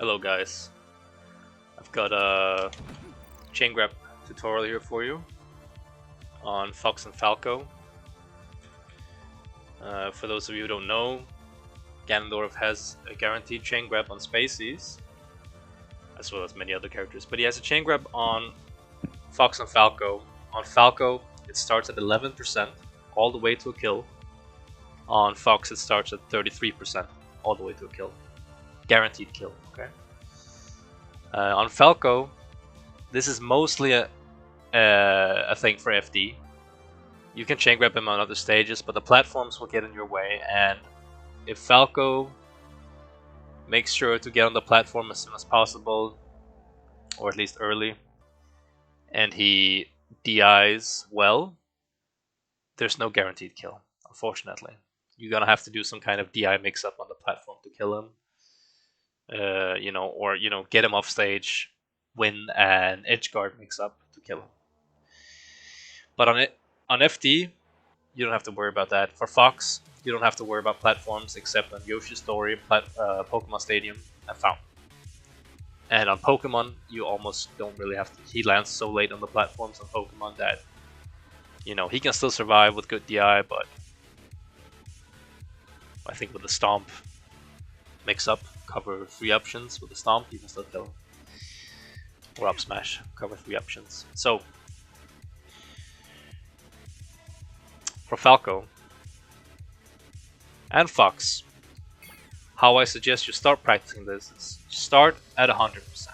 Hello guys, I've got a chaingrab tutorial here for you on Fox and Falco. For those of you who don't know, Ganon has a guaranteed chaingrab on spacies, as well as many other characters, but he has a chaingrab on Fox and Falco. On Falco, it starts at 11%, all the way to a kill. On Fox, it starts at 33%, all the way to a kill. Guaranteed kill, okay? On Falco, this is mostly a thing for FD. You can chain grab him on other stages, but the platforms will get in your way, and if Falco makes sure to get on the platform as soon as possible, or at least early, and he DIs well, there's no guaranteed kill, unfortunately. You're gonna have to do some kind of DI mix-up on the platform to kill him. Or get him off stage, win an edge guard mix-up to kill him. But on FD, you don't have to worry about that. For Fox, you don't have to worry about platforms except on Yoshi's Story, Pokemon Stadium, and Fountain. And on Pokemon, you almost don't really have to. He lands so late on the platforms on Pokemon that he can still survive with good DI, but I think with the Stomp mix-up, cover 3 options with the Stomp, you can still kill him. Or up smash, cover 3 options. So for Falco and Fox, how I suggest you start practicing this is start at 100%.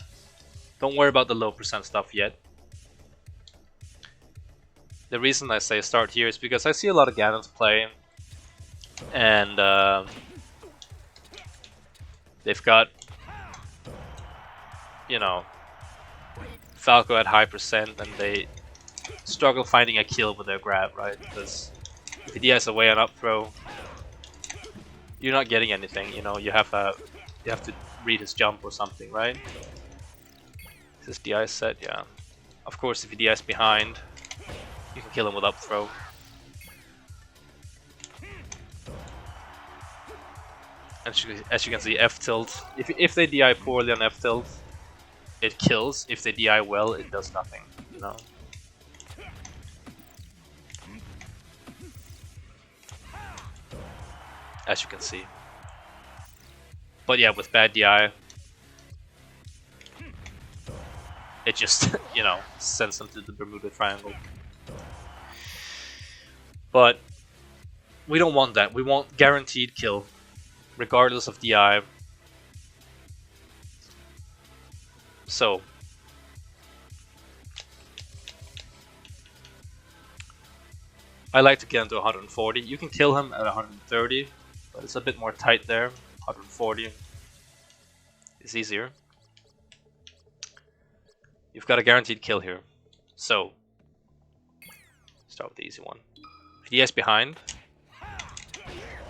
Don't worry about the low percent stuff yet. The reason I say start here is because I see a lot of Ganons play, and they've got Falco at high percent, and they struggle finding a kill with their grab, right? Because if he DIs away on up throw, you're not getting anything. You have to read his jump or something, right? Is this DI set? Yeah. Of course, if he DIs behind, you can kill him with up throw. As you can see, F tilt. If they DI poorly on F tilt, it kills. If they DI well, it does nothing. As you can see. But yeah, with bad DI, it just sends them to the Bermuda Triangle. But we don't want that. We want guaranteed kill, regardless of DI. So I like to get into 140. You can kill him at 130, but it's a bit more tight there. 140 is easier. You've got a guaranteed kill here. So start with the easy one. If he DIs behind,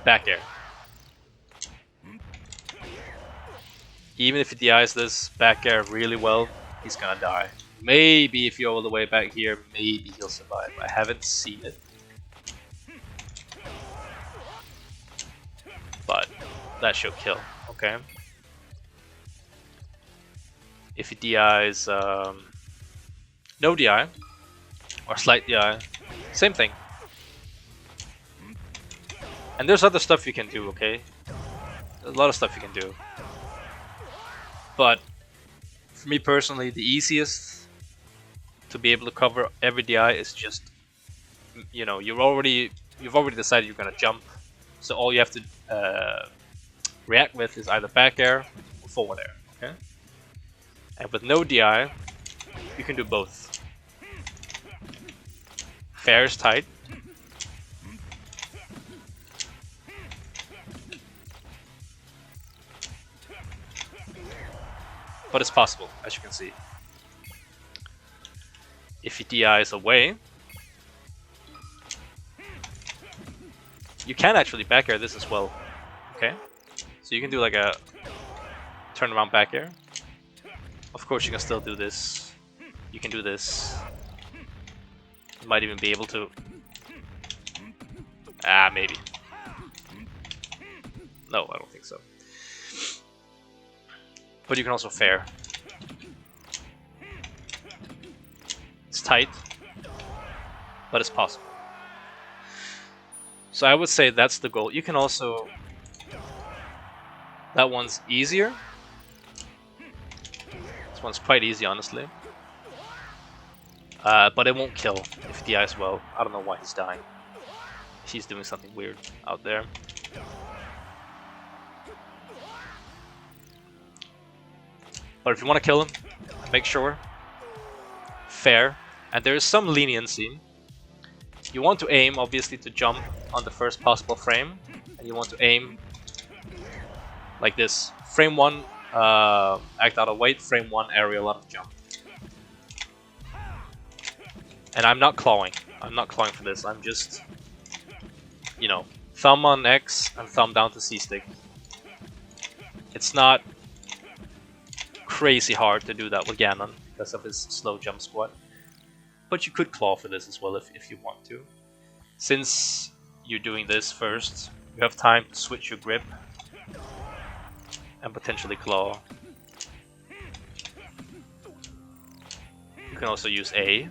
back air. Even if he DIs this back air really well, he's gonna die. Maybe if you're all the way back here, maybe he'll survive. I haven't seen it. But that should kill, okay? If he DIs no DI, or slight DI, same thing. And there's other stuff you can do, okay? There's a lot of stuff you can do. But for me personally, the easiest to be able to cover every DI is just, you've already decided you're gonna jump, so all you have to react with is either back air or forward air, okay? And with no DI, you can do both. Fair is tight. But it's possible, as you can see. If he DIs away, you can actually back air this as well. Okay? So you can do like a turnaround back air. Of course, you can still do this. You can do this. You might even be able to. Maybe. No, I don't think so. but you can also fair. It's tight, but it's possible. So I would say that's the goal. You can also... That one's easier. This one's quite easy, honestly. But it won't kill if he dies well. I don't know why he's dying. He's doing something weird out there. But if you want to kill him, make sure. Fair. And there is some leniency. You want to aim, obviously, to jump on the first possible frame. And you want to aim like this. Frame 1, act out of weight. Frame 1, aerial out of jump. And I'm not clawing. I'm not clawing for this. I'm just, you know, thumb on X and thumb down to C stick. It's not crazy hard to do that with Ganon because of his slow jump squat. But you could claw for this as well if you want to. Since you're doing this first, you have time to switch your grip and potentially claw. You can also use A.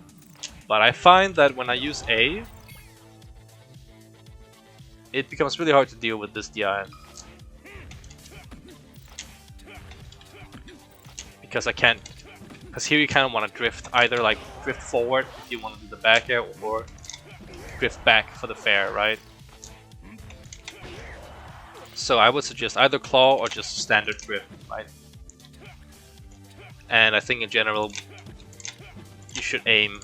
But I find that when I use A, it becomes really hard to deal with this DI. Because I can't... Because here you kind of want to drift, either like drift forward if you want to do the back air, or drift back for the fair, right? So I would suggest either claw or just standard drift, right? And I think in general, you should aim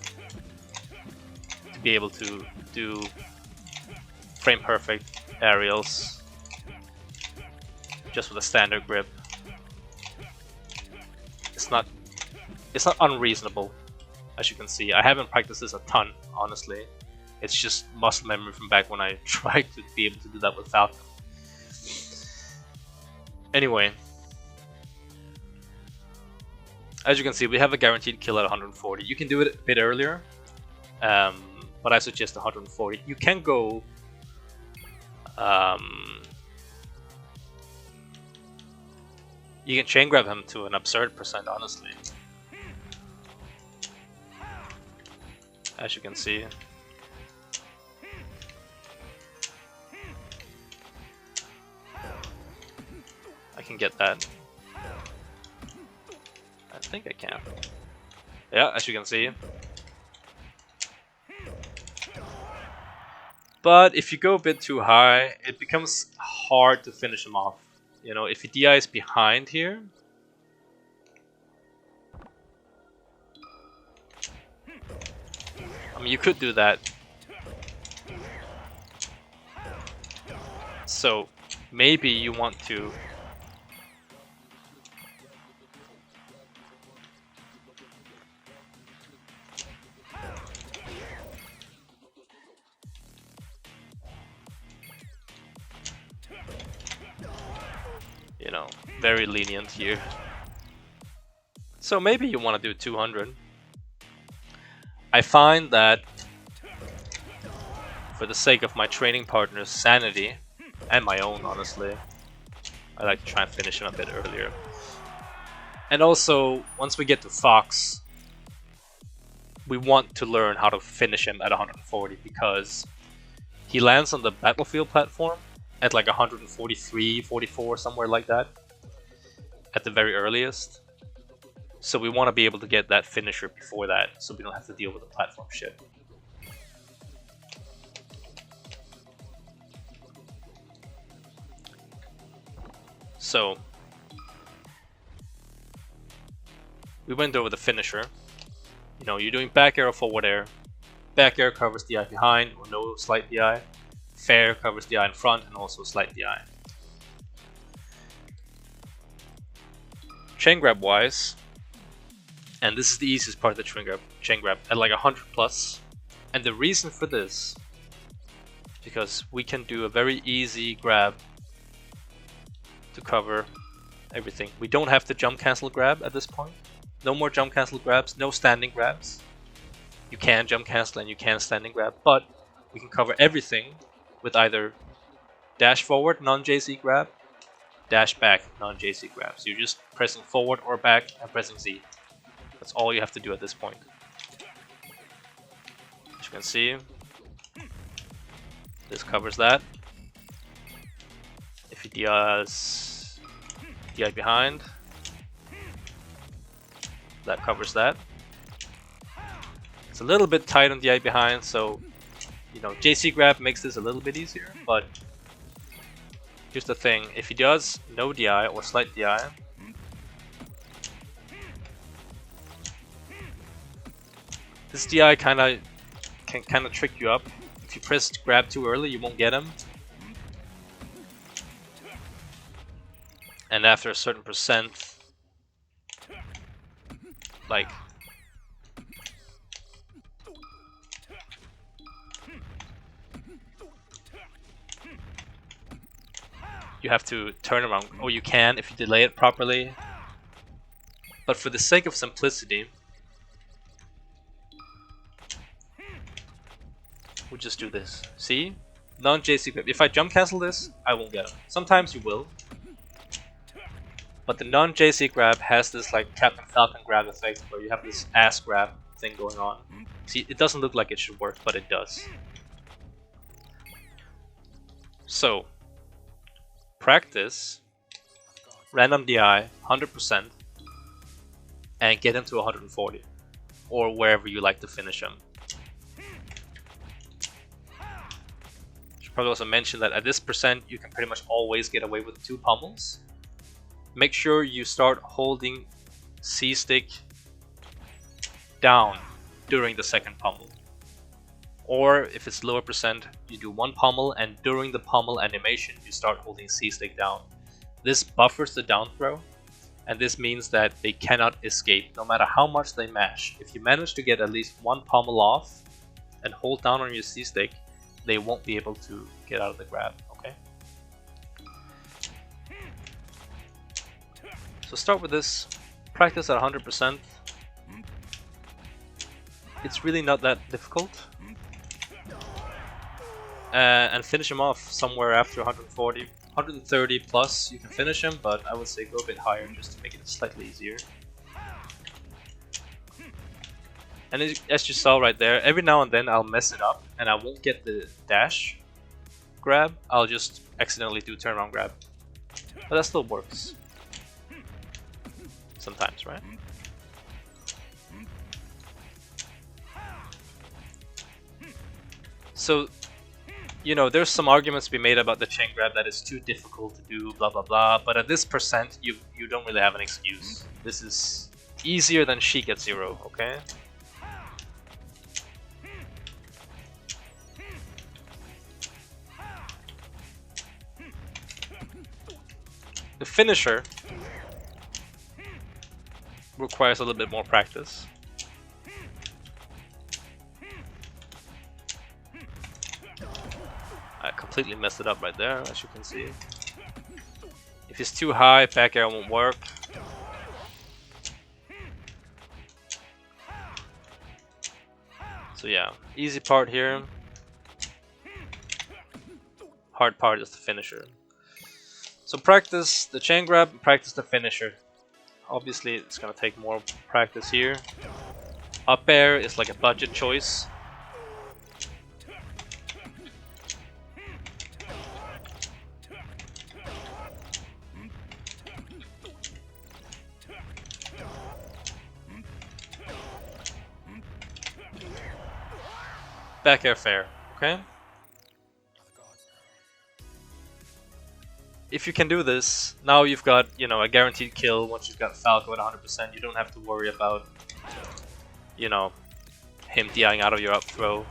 to be able to do frame perfect aerials just with a standard grip. It's not unreasonable, as you can see. I haven't practiced this a ton, honestly. It's just muscle memory from back when I tried to be able to do that with Falco. Anyway, as you can see, we have a guaranteed kill at 140. You can do it a bit earlier, but I suggest 140. You can go you can chain grab him to an absurd percent, honestly. As you can see. I can get that. I think I can. Yeah, as you can see. But if you go a bit too high, it becomes hard to finish him off. You know, if he DIs behind here, I mean, you could do that. So maybe you want to you know, very lenient here. So maybe you want to do 200. I find that for the sake of my training partner's sanity, and my own, honestly, I like to try and finish him a bit earlier. And also, once we get to Fox, we want to learn how to finish him at 140, because he lands on the battlefield platform at like 143, 44, somewhere like that, at the very earliest. So we want to be able to get that finisher before that, so we don't have to deal with the platform shit. So we went over the finisher. You know, you're doing back air or forward air. Back air covers DI behind or no slight DI. Fair covers DI in front and also slight DI. Chain grab wise, and this is the easiest part of the chain grab at like 100 plus. And the reason for this, because we can do a very easy grab to cover everything. We don't have to jump cancel grab at this point. No more jump cancel grabs, no standing grabs. You can jump cancel and you can standing grab, but we can cover everything with either dash forward, non-JC grab, dash back, non-JC grabs. You're just pressing forward or back and pressing Z. That's all you have to do at this point. As you can see, this covers that. If he does DI behind, that covers that. It's a little bit tight on DI behind, so you know, JC grab makes this a little bit easier, but here's the thing, if he does no DI or slight DI, this DI can kinda trick you up. If you press grab too early, you won't get him. And after a certain percent, like you have to turn around, or you can if you delay it properly. But for the sake of simplicity, we'll just do this. See? Non-JC grab. If I jump cancel this, I won't get him. Sometimes you will. But the non-JC grab has this like Captain Falcon grab effect where you have this ass grab thing going on. See, it doesn't look like it should work, but it does. So, practice random DI 100% and get him to 140 or wherever you like to finish him. Should probably also mention that at this percent you can pretty much always get away with 2 pummels. Make sure you start holding C stick down during the second pummel. Or if it's lower percent, you do 1 pummel and during the pummel animation you start holding C stick down. This buffers the down throw, and this means that they cannot escape no matter how much they mash. If you manage to get at least 1 pummel off and hold down on your C stick, they won't be able to get out of the grab, okay? So start with this, practice at 100%. It's really not that difficult. And finish him off somewhere after 140. 130 plus you can finish him, but I would say go a bit higher just to make it slightly easier. And as you saw right there, every now and then I'll mess it up and I won't get the dash grab, I'll just accidentally do turnaround grab. But that still works. Sometimes, right? So, you know, there's some arguments to be made about the chain grab that it's too difficult to do, blah blah blah, but at this percent, you don't really have an excuse. This is easier than Sheik at 0, okay? The finisher requires a little bit more practice. I completely messed it up right there, as you can see. If it's too high, back air won't work. So yeah, easy part here. Hard part is the finisher. So practice the chain grab and practice the finisher. Obviously it's gonna take more practice here. Up air is like a budget choice. Back air fair, okay? If you can do this, now you've got, you know, a guaranteed kill once you've got Falco at 100%. You don't have to worry about, you know, him DIing out of your up throw.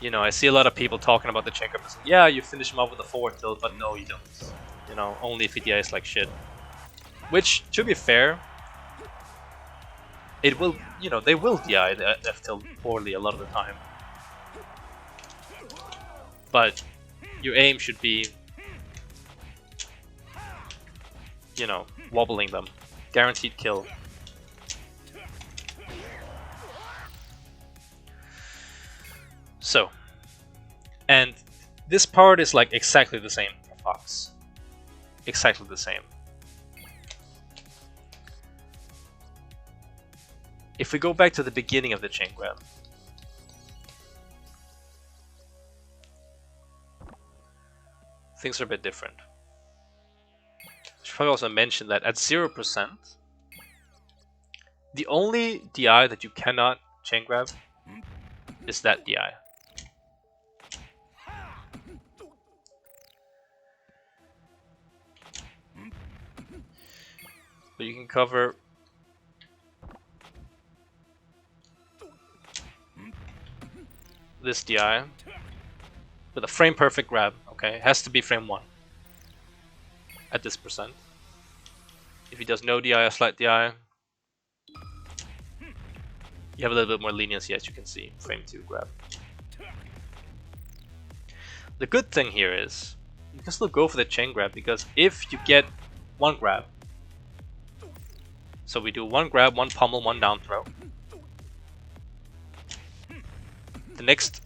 You know, I see a lot of people talking about the chain grab. Yeah, you finish him off with a forward tilt, but no, you don't. You know, only if he DIs like shit. Which, to be fair, it will, you know, they will DI the F tilt poorly a lot of the time. But your aim should be, you know, wobbling them. Guaranteed kill. So, and This part is like exactly the same for Fox. Exactly the same. If we go back to the beginning of the chain grab, things are a bit different. I should probably also mention that at 0%, the only DI that you cannot chain grab is that DI. But you can cover this DI with a frame perfect grab. Okay, it has to be frame 1 at this percent. If he does no DI or slight DI, you have a little bit more leniency, as you can see. Frame 2 grab. The good thing here is you can still go for the chain grab, because if you get 1 grab, so we do 1 grab, 1 pummel, 1 down throw. The next,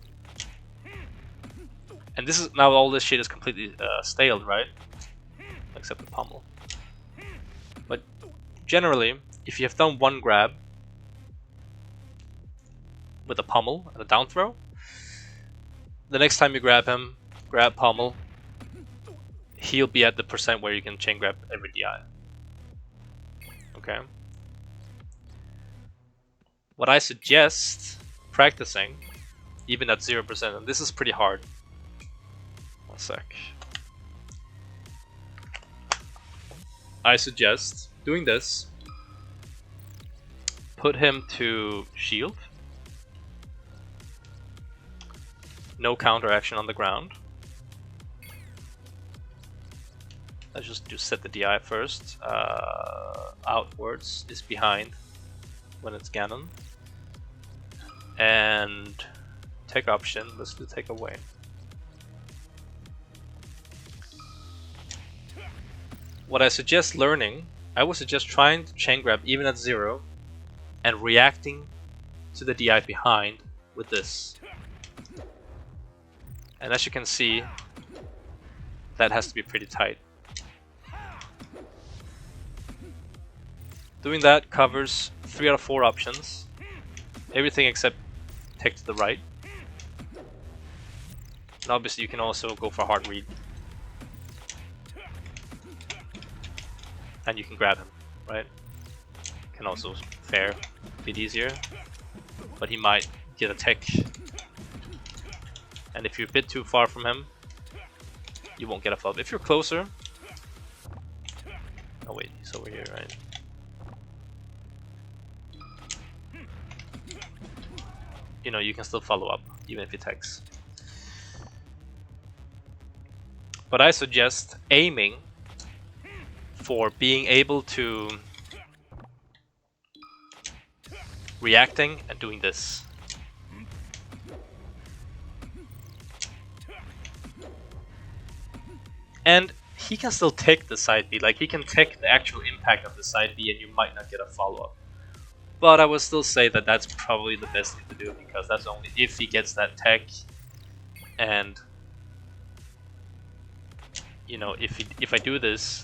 and this is now all this shit is completely staled, right? Except the pummel. But generally, if you have done 1 grab with a pummel and a down throw, the next time you grab him, grab pummel, he'll be at the percent where you can chain grab every DI. Okay. What I suggest practicing, even at 0%, and this is pretty hard. One sec. I suggest doing this. Put him to shield. No counter action on the ground. Let's just set the DI first. Outwards is behind when it's Ganon. And tech option, let's do take away. What I suggest learning, I would suggest trying to chain grab even at 0 and reacting to the DI behind with this. And as you can see, that has to be pretty tight. Doing that covers 3 out of 4 options. Everything except tech to the right. And obviously you can also go for hard read. And you can grab him, right? Can also fair a bit easier. But he might get a tech. And if you're a bit too far from him, you won't get a follow-up. If you're closer... Oh wait, he's over here, right? You know, you can still follow up, even if he techs. But I suggest aiming for being able to... reacting and doing this. And he can still take the side B, like he can take the actual impact of the side B and you might not get a follow-up. But I would still say that that's probably the best thing to do, because that's only if he gets that tech. And you know, if I do this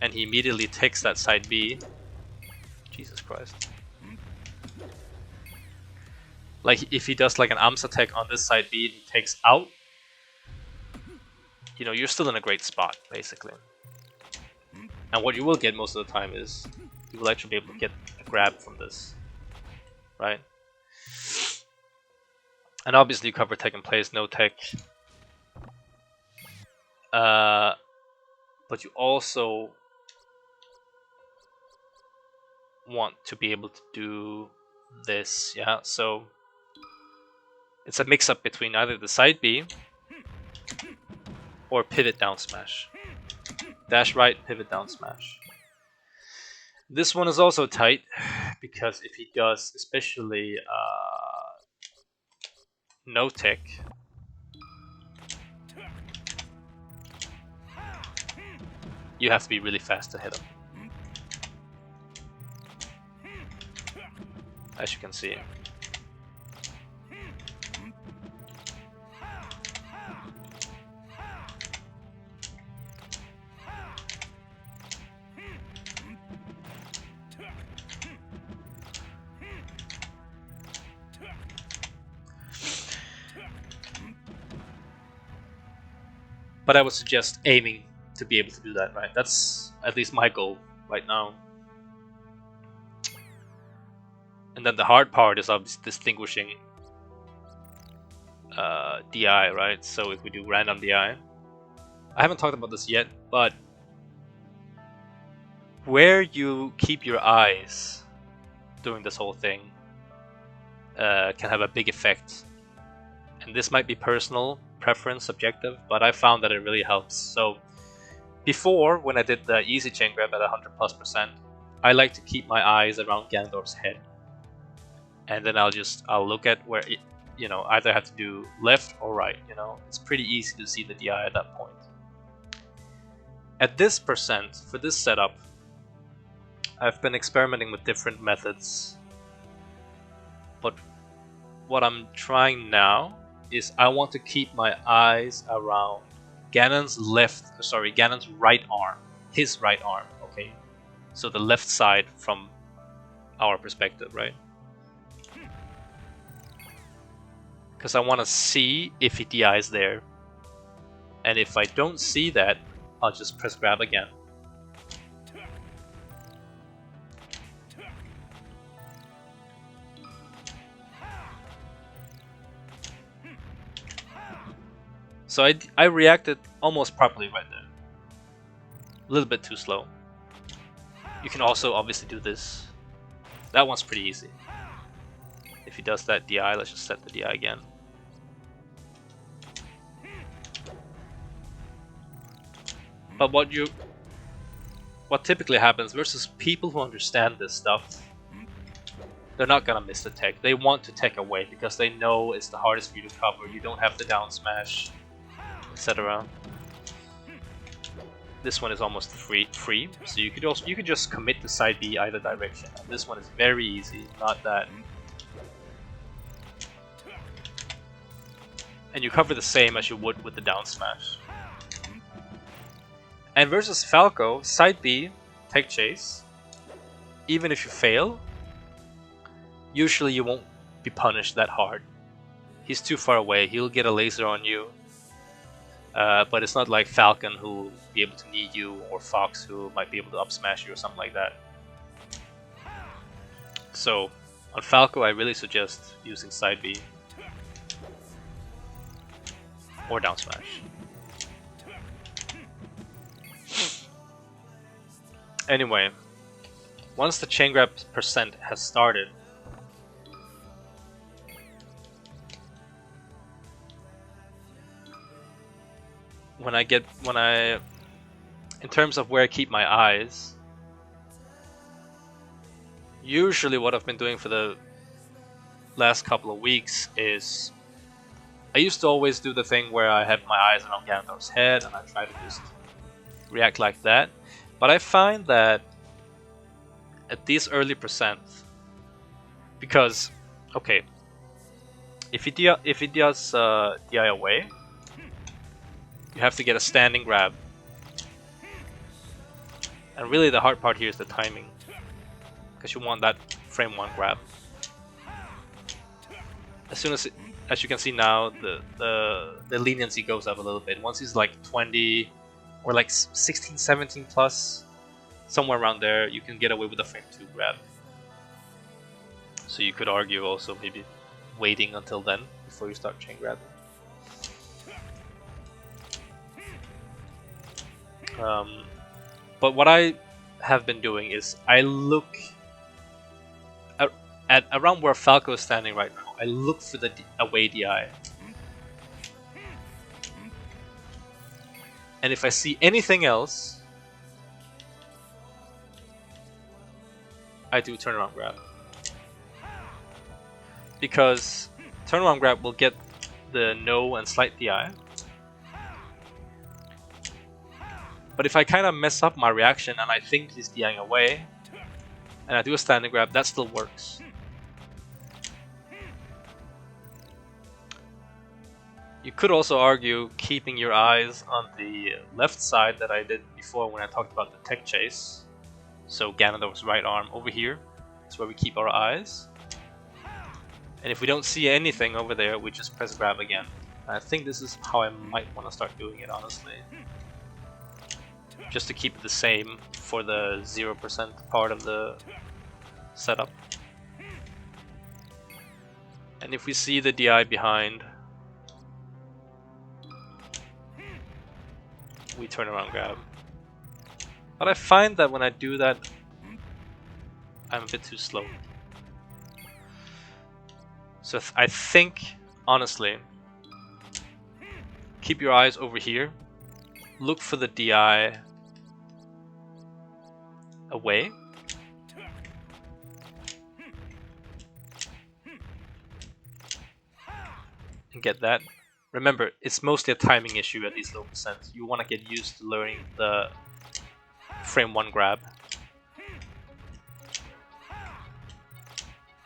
and he immediately takes that side B, Jesus Christ. Like if he does like an AMS attack on this side B and he takes out, you know, you're still in a great spot, basically. And what you will get most of the time is you will actually be able to get a grab from this, right? And obviously you cover tech in place, no tech. But you also want to be able to do this, yeah? So it's a mix-up between either the side B or pivot down smash. Dash right, pivot down smash. This one is also tight, because if he does, especially no tech, you have to be really fast to hit him. As you can see. But I would suggest aiming to be able to do that, right? That's at least my goal right now. And then the hard part is obviously distinguishing DI, right? So if we do random DI, I haven't talked about this yet, but where you keep your eyes during this whole thing can have a big effect. And this might be personal preference, subjective, but I found that it really helps. So before, when I did the easy chain grab at 100+%, I like to keep my eyes around Ganondorf's head, and then I'll look at where it, you know, either have to do left or right. You know, it's pretty easy to see the DI at that point. At this percent, for this setup, I've been experimenting with different methods, but what I'm trying now is I want to keep my eyes around Ganon's right arm, his right arm, okay? So the left side from our perspective, right? Because I want to see if he DIs there, and if I don't see that, I'll just press grab again. So I reacted almost properly right there. A little bit too slow. You can also obviously do this. That one's pretty easy. If he does that DI, let's just set the DI again. But what typically happens versus people who understand this stuff, they're not gonna miss the tech. They want to tech away because they know it's the hardest for you to cover. You don't have the down smash, etc. This one is almost free, so you could just commit to side B either direction. And this one is very easy, not that. And you cover the same as you would with the down smash. And versus Falco, side B, tech chase. Even if you fail, usually you won't be punished that hard. He's too far away. He'll get a laser on you. But it's not like Falcon who will be able to knee you, or Fox who might be able to up smash you or something like that. So on Falco, I really suggest using side B or down smash. Anyway, once the chain grab percent has started, in terms of where I keep my eyes, usually what I've been doing for the last couple of weeks is I used to always do the thing where I have my eyes around Ganondorf's head and I try to just react like that. But I find that at these early percent, because okay, if he does DI away, you have to get a standing grab, and really the hard part here is the timing, because you want that frame 1 grab. As soon as you can see now, the leniency goes up a little bit. Once he's like 20 or like 16, 17 plus, somewhere around there, you can get away with a frame 2 grab. So you could argue also maybe waiting until then before you start chain grabbing. But what I have been doing is I look at around where Falco is standing right now. I look for the away DI, and if I see anything else, I do turnaround grab, because turnaround grab will get the no and slight DI. But if I kind of mess up my reaction and I think he's DIing away, and I do a standing grab, that still works. You could also argue keeping your eyes on the left side that I did before when I talked about the tech chase. So Ganondorf's right arm over here is where we keep our eyes. And if we don't see anything over there, we just press grab again. I think this is how I might want to start doing it, honestly. Just to keep it the same for the 0% part of the setup. And if we see the DI behind, we turn around grab. But I find that when I do that, I'm a bit too slow. So I think, honestly, keep your eyes over here. Look for the DI away. And get that. Remember, it's mostly a timing issue at these low percents. You want to get used to learning the frame 1 grab.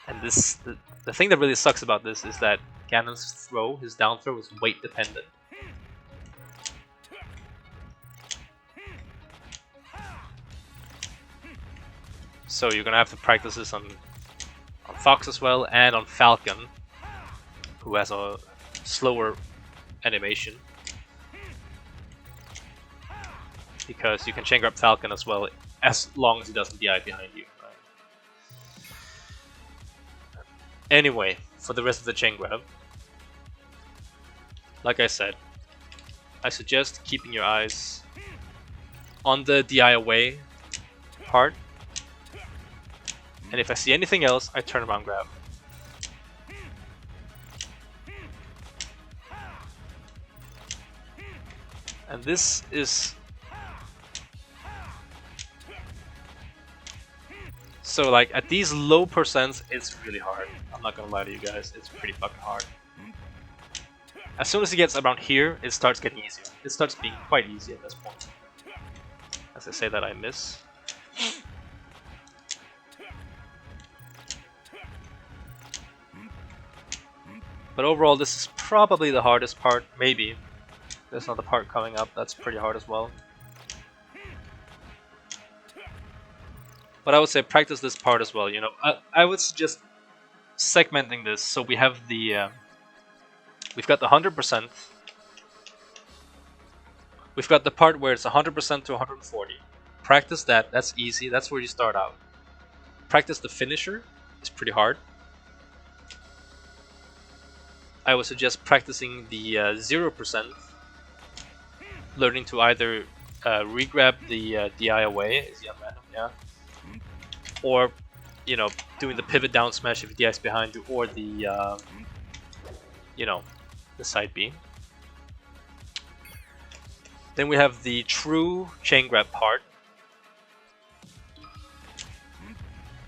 And this, the thing that really sucks about this is that Ganon's throw, his down throw, is weight dependent. So you're gonna have to practice this on Fox as well, and on Falcon, who has a slower animation. Because you can chain grab Falcon as well, as long as he doesn't DI behind you. Anyway, for the rest of the chain grab, like I said, I suggest keeping your eyes on the DI away part, and if I see anything else, I turn around grab. And this is... So like at these low percents, it's really hard. I'm not gonna lie to you guys, it's pretty fucking hard. As soon as it gets around here, it starts getting easier. It starts being quite easy at this point. As I say that, I miss. But overall, this is probably the hardest part. Maybe there's another part coming up that's pretty hard as well. But I would say practice this part as well. You know, I would suggest segmenting this so we have the we've got the 100%. We've got the part where it's 100% to 140. Practice that. That's easy. That's where you start out. Practice the finisher. It's pretty hard. I would suggest practicing the 0%. Learning to either re-grab the DI away. Is he random? Yeah. Or, you know, doing the pivot down smash if DI's behind you, or the, you know, the side B. Then we have the true chain grab part,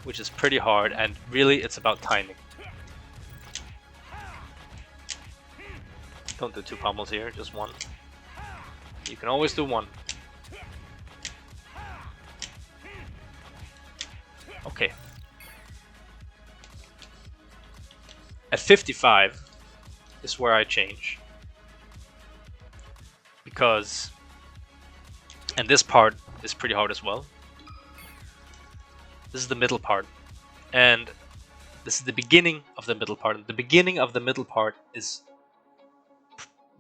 which is pretty hard, and really it's about timing. Don't do 2 pommels here, just 1. You can always do 1. Okay. At 55 is where I change. Because, and this part is pretty hard as well. This is the middle part. And this is the beginning of the middle part. The beginning of the middle part is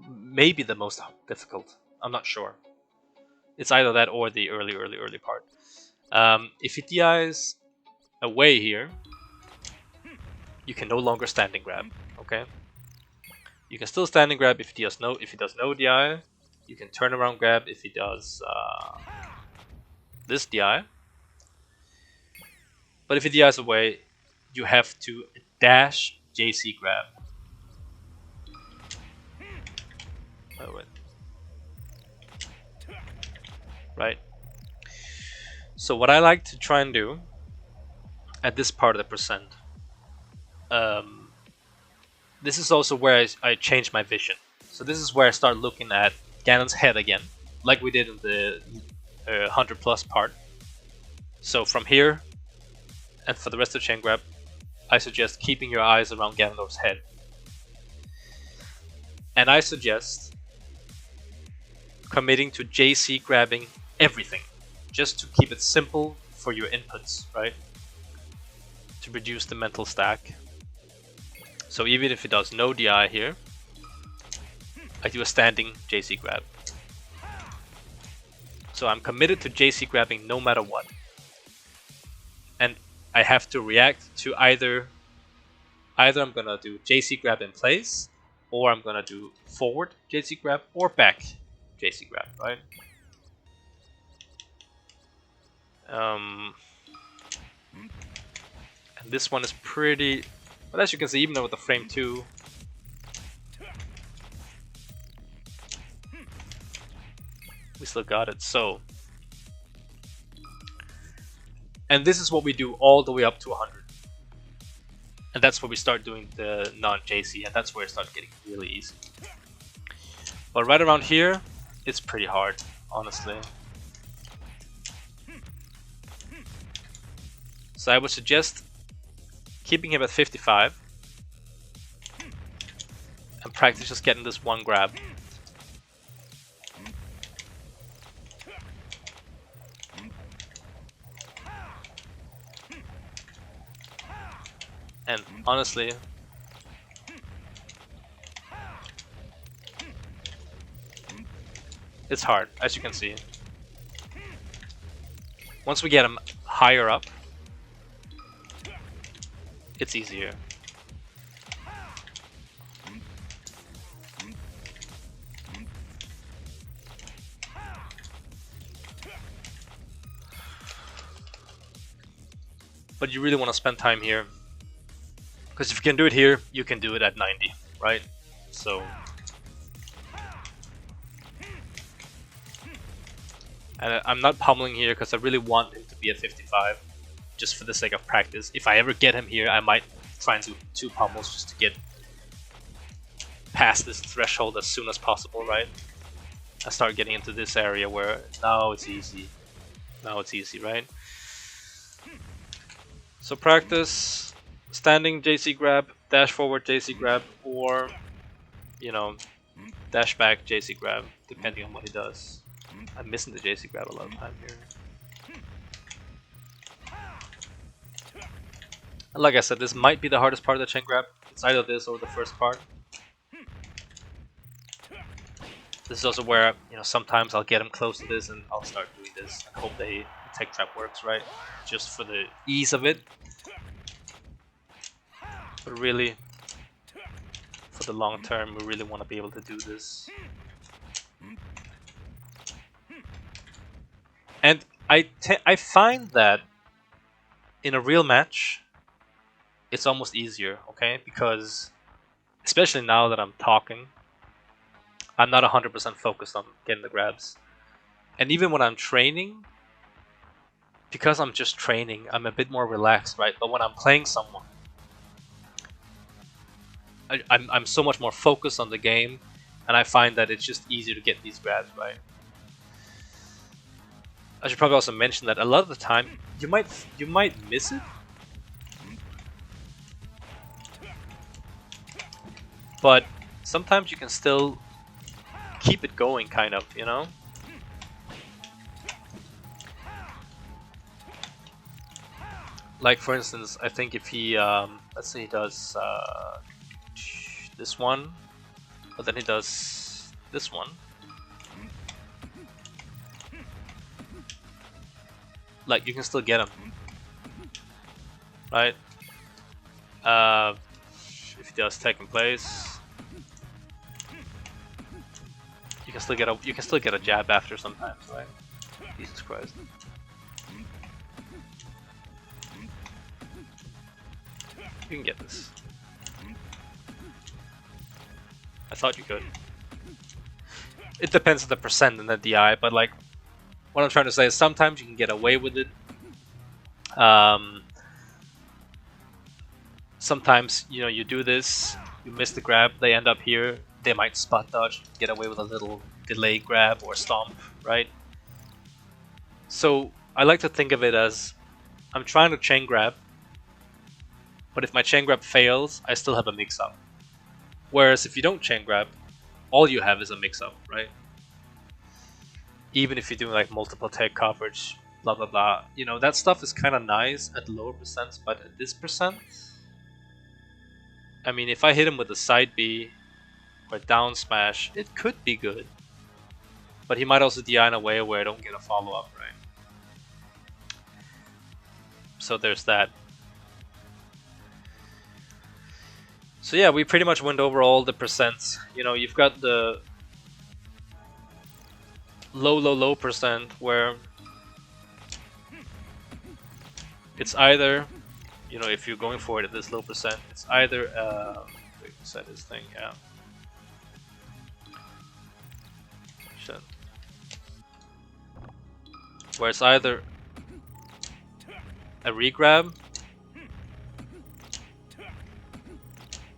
maybe the most difficult. I'm not sure. It's either that or the early part. If he DIs away here, you can no longer standing grab. Okay, you can still standing grab if he does no DI. You can turn around grab if he does this DI. But if he DIs away, you have to dash JC grab. Oh wait. Right. So what I like to try and do at this part of the percent, this is also where I change my vision. So this is where I start looking at Ganon's head again, like we did in the 100+ part. So from here, and for the rest of chain grab, I suggest keeping your eyes around Ganondorf's head. And I suggest committing to JC grabbing everything, just to keep it simple for your inputs, right? To reduce the mental stack. So even if it does no DI here, I do a standing JC grab. So I'm committed to JC grabbing no matter what. And I have to react to either I'm gonna do JC grab in place, or I'm gonna do forward JC grab or back JC grab, right? And this one is pretty, but as you can see, even with the frame 2, we still got it. So, and this is what we do all the way up to 100. And that's where we start doing the non-JC, and that's where it starts getting really easy. But right around here, it's pretty hard, honestly. So I would suggest keeping him at 55 and practice just getting this one grab. And honestly, it's hard, as you can see. Once we get him higher up, it's easier. But you really want to spend time here, because if you can do it here, you can do it at 90, right? So, and I'm not pummeling here because I really want him to be at 55, just for the sake of practice. If I ever get him here, I might try and do 2 pummels just to get past this threshold as soon as possible, right? I start getting into this area where now it's easy. Now it's easy, right? So practice standing JC grab, dash forward JC grab, or, you know, dash back JC grab, depending on what he does. I'm missing the JC grab a lot of time here. And like I said, this might be the hardest part of the chain grab. It's either this or the first part. This is also where, you know, sometimes I'll get him close to this and I'll start doing this and hope the tech trap works, right? Just for the ease of it. But really, for the long term, we really want to be able to do this. And I find that in a real match, it's almost easier, okay? Because, especially now that I'm talking, I'm not 100% focused on getting the grabs. And even when I'm training, because I'm just training, I'm a bit more relaxed, right? But when I'm playing someone, I'm so much more focused on the game, and I find that it's just easier to get these grabs, right? I should probably also mention that a lot of the time, you might miss it, but sometimes you can still keep it going, kind of, you know? Like, for instance, I think if he, let's say he does this one, but then he does this one. Like, you can still get him, right? If he does tech in place, you can still get a jab after sometimes, right? Jesus Christ. You can get this. I thought you could. It depends on the percent and the DI, but like, what I'm trying to say is sometimes you can get away with it. Sometimes, you know, you do this, you miss the grab, they end up here, they might spot dodge, get away with a little delay grab or stomp, right? So I like to think of it as, I'm trying to chain grab, but if my chain grab fails, I still have a mix-up. Whereas if you don't chain grab, all you have is a mix-up, right? Even if you're doing like multiple tech coverage, blah blah blah, you know, that stuff is kind of nice at lower percents, but at this percent, I mean, if I hit him with a side B, or down smash, it could be good. But he might also DI in a way where I don't get a follow-up, right? So there's that. So yeah, we pretty much went over all the percents. You know, you've got the low percent where it's either, you know, if you're going for it at this low percent, it's either wait, set this thing, yeah. Shit. Where it's either a regrab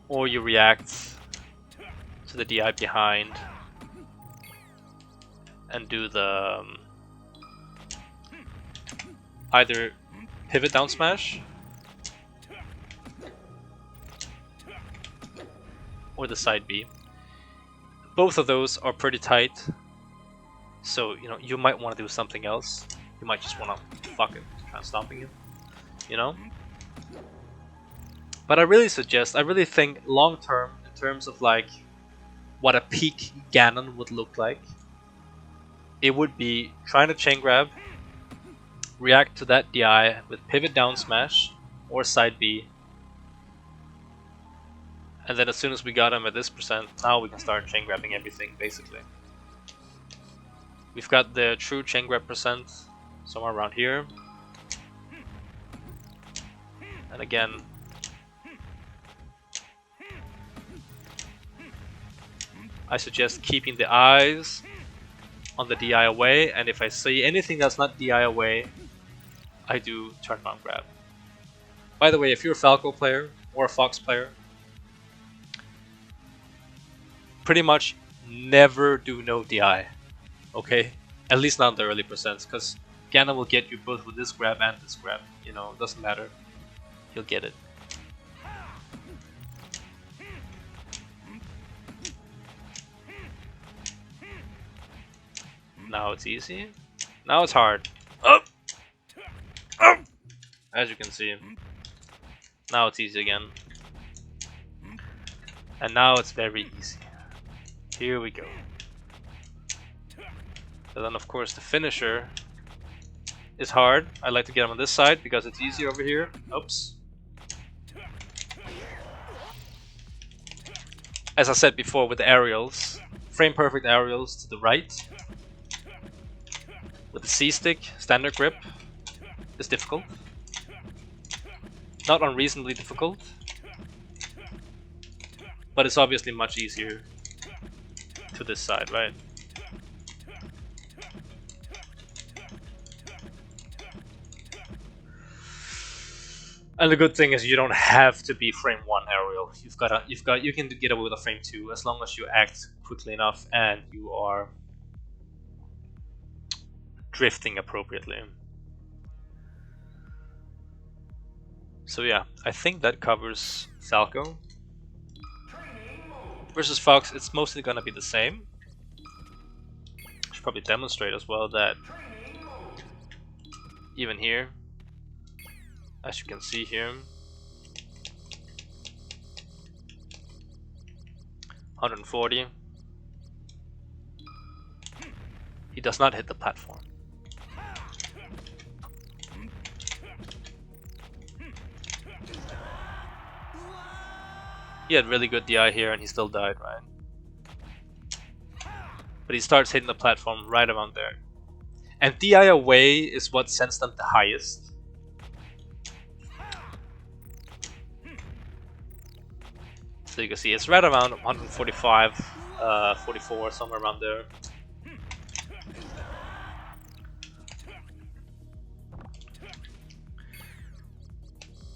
or you react to the DI behind and do the either pivot down smash or the side B. Both of those are pretty tight, so you know you might want to do something else. You might just want to fuck it, try stomping him, you know. But I really think long term, in terms of like what a peak Ganon would look like, it would be trying to chain grab, react to that DI with pivot down smash or side B, and then as soon as we got him at this percent, now we can start chain grabbing everything basically. We've got the true chain grab percent somewhere around here, and again, I suggest keeping the eyes on the DI away, and if I see anything that's not DI away, I do turn around grab. By the way, if you're a Falco player or a Fox player, pretty much never do no DI, okay? At least not in the early percents, because Ganon will get you both with this grab and this grab, you know, it doesn't matter, he'll get it. Now it's easy. Now it's hard. Up! Up! As you can see. Now it's easy again. And now it's very easy. Here we go. And then of course the finisher is hard. I like to get him on this side because it's easier over here. Oops. As I said before with the aerials, frame perfect aerials to the right with the C-stick, standard grip, is difficult. Not unreasonably difficult, but it's obviously much easier to this side, right? And the good thing is you don't have to be frame 1 aerial. You can get away with a frame 2 as long as you act quickly enough and you are drifting appropriately. So yeah, I think that covers Falco. Versus Fox, it's mostly gonna be the same. Should probably demonstrate as well that even here, as you can see here, 140, he does not hit the platform. He had really good DI here and he still died, right? But he starts hitting the platform right around there. And DI away is what sends them the highest. So you can see it's right around 145, 44, somewhere around there.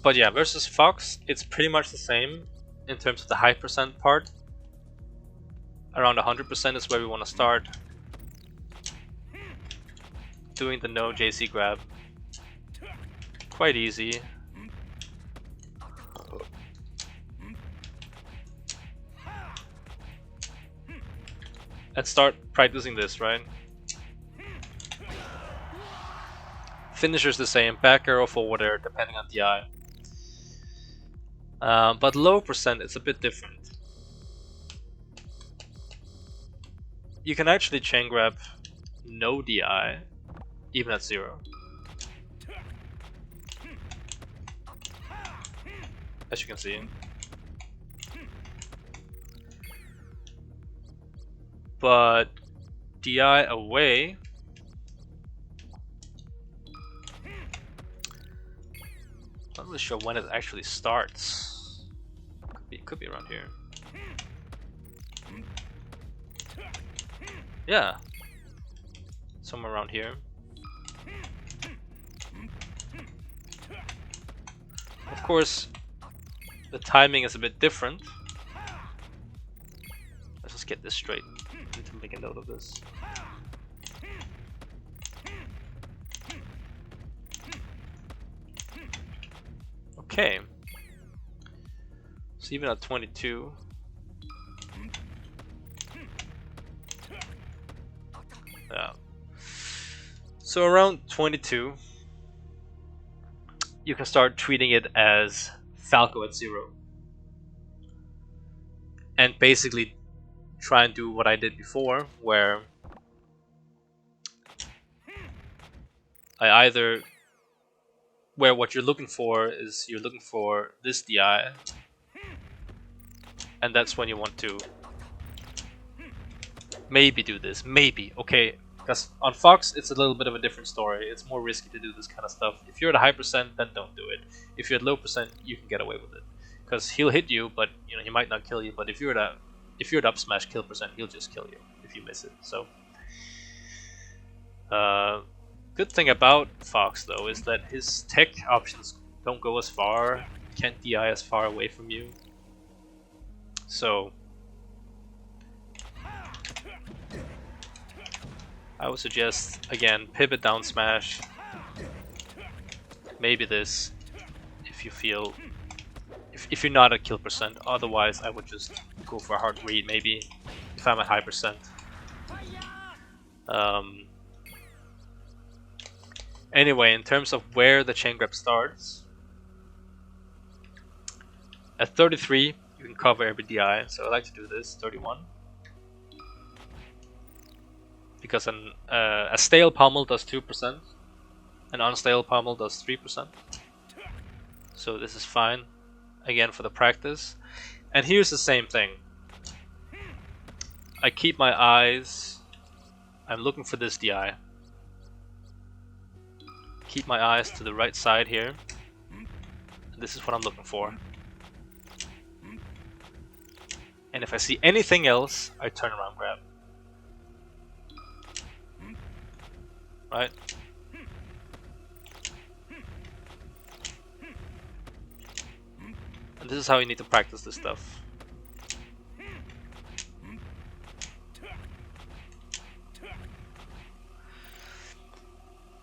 But yeah, versus Fox, it's pretty much the same. In terms of the high percent part, around 100% is where we want to start doing the no JC grab. Quite easy. Let's start practicing this, right? Finisher's the same, back arrow, forward air, depending on DI. But low percent, it's a bit different. you can actually chain grab no DI even at 0. As you can see. But DI away, not really sure when it actually starts. Could be around here. Yeah, somewhere around here. Of course, the timing is a bit different. Let's just get this straight. I need to make a note of this. Okay. So even at 22. Yeah. So around 22, you can start treating it as Falco at 0. And basically try and do what I did before, where what you're looking for is you're looking for this DI, and that's when you want to maybe do this, maybe, okay, because on Fox it's a little bit of a different story. It's more risky to do this kind of stuff. If you're at a high percent, then don't do it. If you're at low percent, you can get away with it, because he'll hit you, but you know he might not kill you. But if you're at up smash kill percent, he'll just kill you if you miss it. So good thing about Fox though is that his tech options don't go as far, can't DI as far away from you. So I would suggest, again, pivot down smash. Maybe this, if you feel, if you're not at kill percent. Otherwise, I would just go for a hard read, maybe, if I'm at high percent. Anyway, in terms of where the chain grab starts, at 33, you can cover every DI, so I like to do this, 31. Because a stale pommel does 2%, an unstale pommel does 3%. So this is fine, again, for the practice. And here's the same thing. I keep my eyes, I'm looking for this DI. Keep my eyes to the right side here. And this is what I'm looking for. And if I see anything else, I turn around grab. Right? And this is how you need to practice this stuff.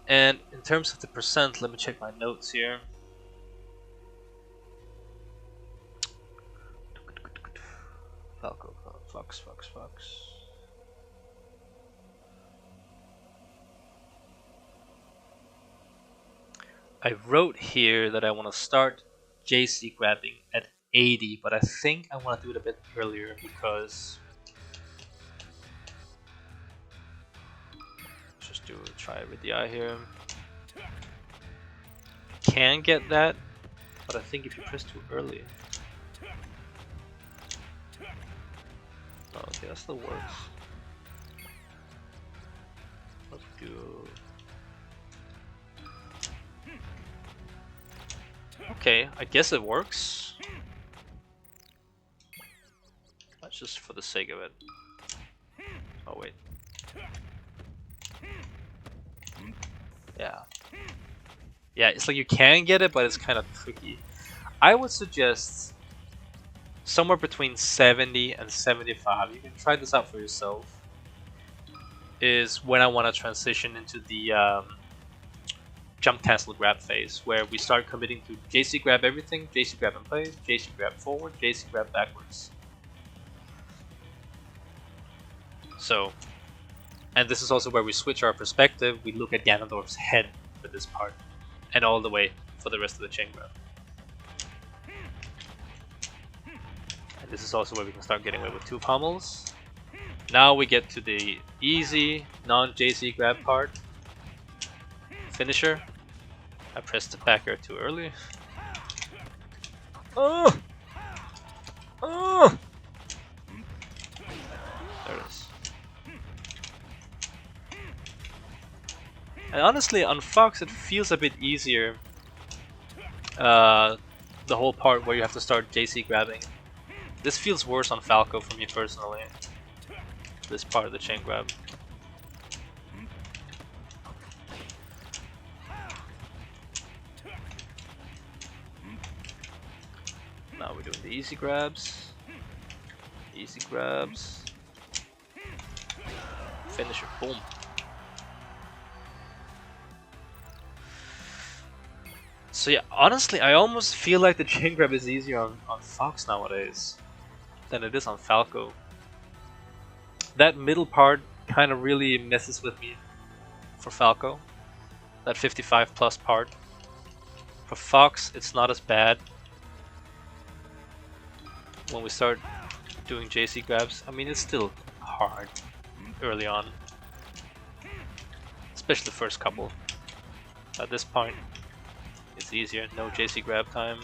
And in terms of the percent, let me check my notes here. Falco, Fox. I wrote here that I want to start JC grabbing at 80, but I think I want to do it a bit earlier because let's just try with the eye here. Can get that, but I think if you press too early. Oh, okay, that still works. Let's do. Okay, I guess it works. That's just for the sake of it. Oh wait. Yeah. Yeah, it's like you can get it, but it's kind of tricky. I would suggest somewhere between 70 and 75. You can try this out for yourself. Is when I want to transition into the jump cancel grab phase, where we start committing to JC grab everything, JC grab in place, JC grab forward, JC grab backwards. So, and this is also where we switch our perspective. We look at Ganondorf's head for this part, and all the way for the rest of the chain grab. And this is also where we can start getting away with 2 pommels. Now we get to the easy non-JC grab part. Finisher. I pressed the back air too early. Oh! Oh! There it is. And honestly, on Fox it feels a bit easier. The whole part where you have to start JC grabbing. This feels worse on Falco for me personally. This part of the chain grab. Now we're doing the easy grabs. Easy grabs. Finisher. Boom. So yeah, honestly, I almost feel like the chain grab is easier on Fox nowadays than it is on Falco. That middle part kind of really messes with me for Falco. That 55 plus part. For Fox, it's not as bad. When we start doing JC grabs, I mean, it's still hard early on. Especially the first couple. At this point, it's easier, no JC grab time.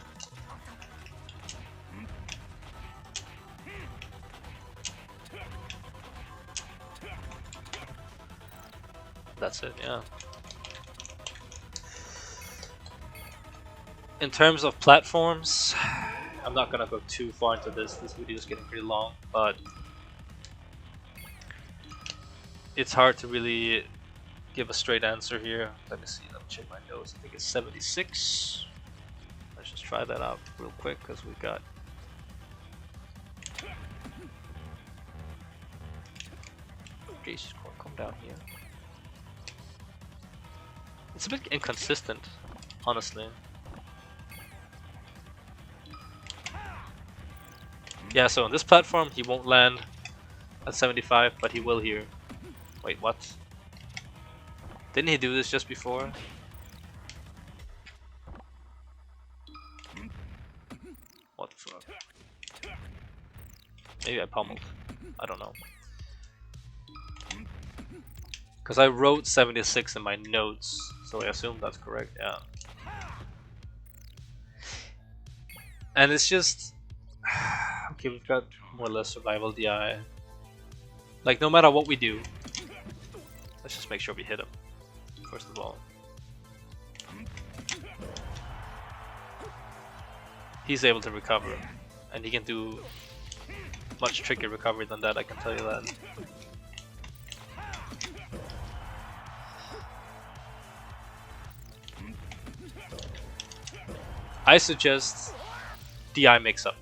That's it, yeah. In terms of platforms, I'm not gonna go too far into this. This video is getting pretty long, but it's hard to really give a straight answer here. Let me see, let me check my notes. I think it's 76. Let's just try that out real quick because we got Jesus, come down here. It's a bit inconsistent, honestly. Yeah, so on this platform he won't land at 75, but he will here. Wait, what? Didn't he do this just before? What the fuck? Maybe I pummeled. I don't know. Because I wrote 76 in my notes, so I assume that's correct, yeah. And it's just... okay, we've got more or less survival DI. Like, no matter what we do, let's just make sure we hit him, first of all. He's able to recover, and he can do much trickier recovery than that, I can tell you that. I suggest DI mix up.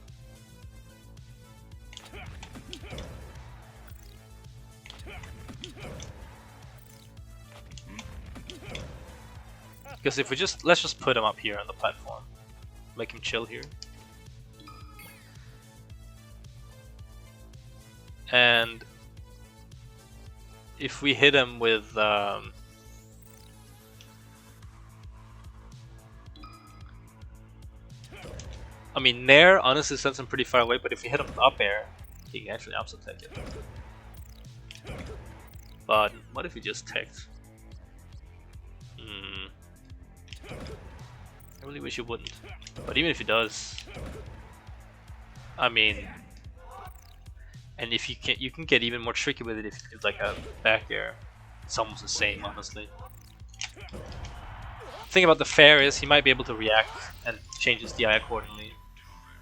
Because if we let's just put him up here on the platform, make him chill here. And if we hit him with I mean, Nair honestly sends him pretty far away, but if we hit him with up air, he can actually absolute tech it. But what if he just teched? I really wish he wouldn't. But even if he does, I mean, and if you can get even more tricky with it if you do like a back air. It's almost the same, honestly. The thing about the fair is he might be able to react and change his DI accordingly.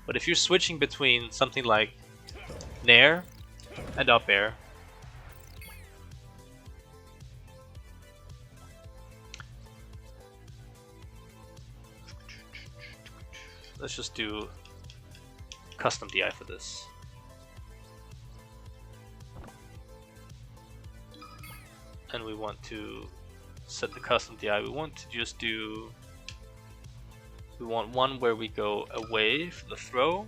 But if you're switching between something like Nair and up air, let's just do custom DI for this. And we want to set the custom DI. We want to just do... we want one where we go away for the throw.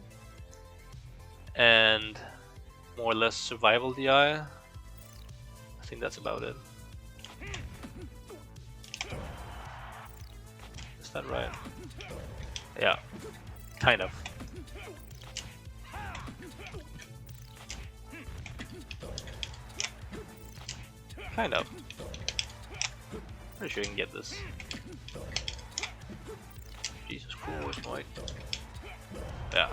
And more or less survival DI. I think that's about it. Is that right? Yeah, kind of. Kind of. Pretty sure you can get this. Jesus Christ, Mike. Yeah.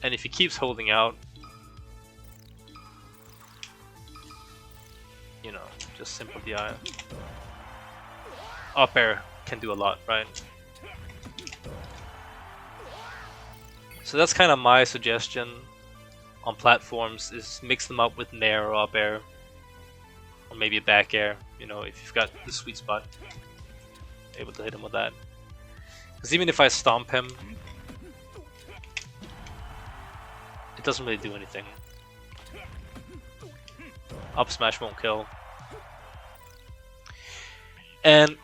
And if he keeps holding out, you know, just simple DI. Up air can do a lot, right? So that's kind of my suggestion on platforms, is mix them up with nair or up air. Or maybe a back air, you know, if you've got the sweet spot. Able to hit him with that. Because even if I stomp him, it doesn't really do anything. Up smash won't kill. And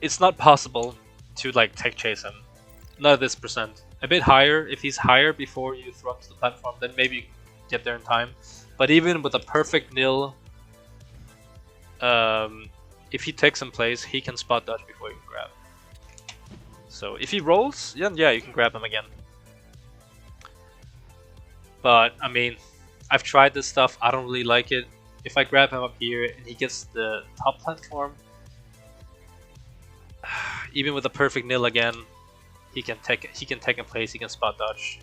it's not possible to like tech chase him. Not at this percent. A bit higher, if he's higher before you throw him to the platform, then maybe you can get there in time. But even with a perfect nil, if he takes some plays, he can spot dodge before you can grab. So if he rolls, yeah, you can grab him again. But I mean, I've tried this stuff. I don't really like it. If I grab him up here and he gets the top platform, even with a perfect nil again, he can take a place. He can spot dodge.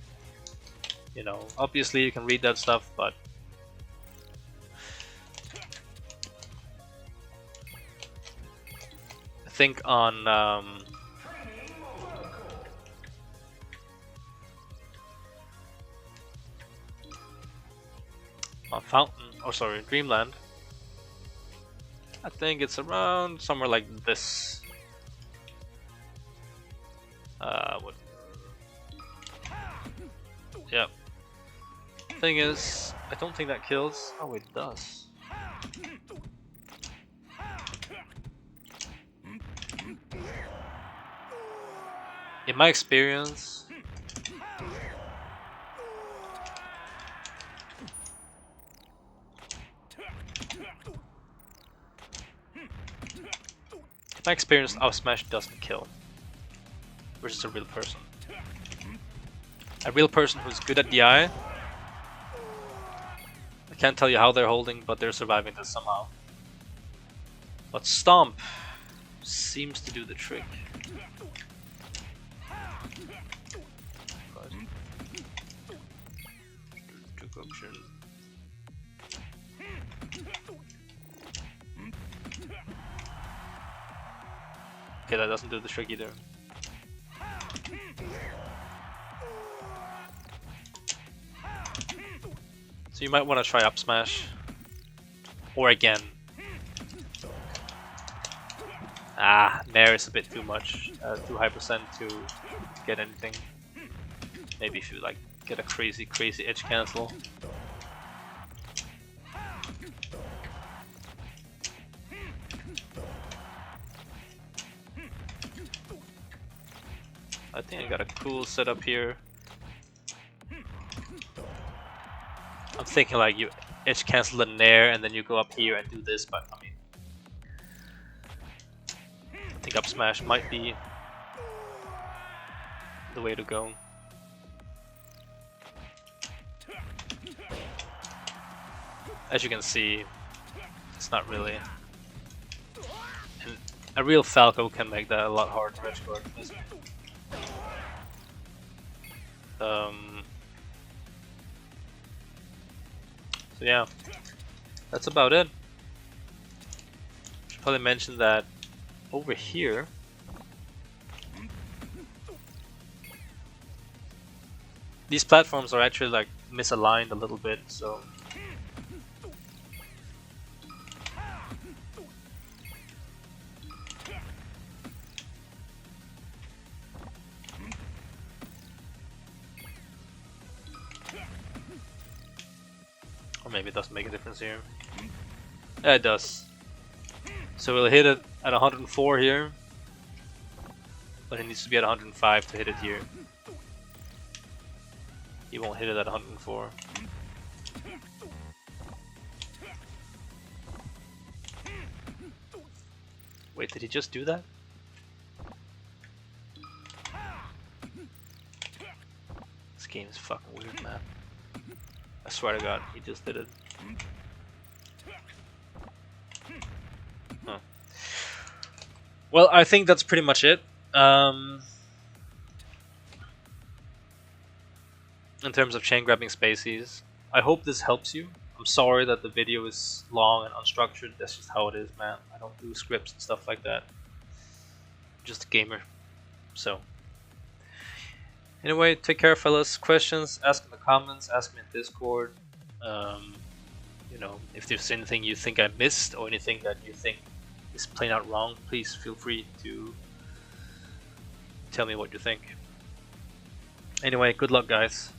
You know, obviously you can read that stuff, but I think on Fountain, or sorry, Dreamland, I think it's around somewhere like this. What? Yep. Thing is, I don't think that kills. Oh, it does. In my experience, up smash doesn't kill. Versus a real person. A real person who's good at DI. I can't tell you how they're holding, but they're surviving this somehow. But Stomp seems to do the trick. Okay, that doesn't do the trick either. So you might want to try up smash. Or again. Nair is a bit too much. Too high percent to get anything. Maybe if you like get a crazy edge cancel. I think I got a cool setup here. I'm thinking like you edge cancel the nair and then you go up here and do this, but I mean, I think up smash might be the way to go. As you can see, it's not really. And a real Falco can make that a lot harder to edge guard. So yeah, that's about it. Should probably mention that over here, these platforms are actually like misaligned a little bit, so maybe it doesn't make a difference here. Yeah, it does. So we'll hit it at 104 here, but it needs to be at 105 to hit it here. He won't hit it at 104. Wait, did he just do that? This game is fucking weird, man. I swear to God, he just did it. Huh. Well, I think that's pretty much it. In terms of chain grabbing spacies, I hope this helps you. I'm sorry that the video is long and unstructured. That's just how it is, man. I don't do scripts and stuff like that. I'm just a gamer. So, anyway, take care, fellas. Questions, ask in the comments, ask me in Discord. You know, if there's anything you think I missed or anything that you think is plain out wrong, please feel free to tell me what you think. Anyway, good luck, guys.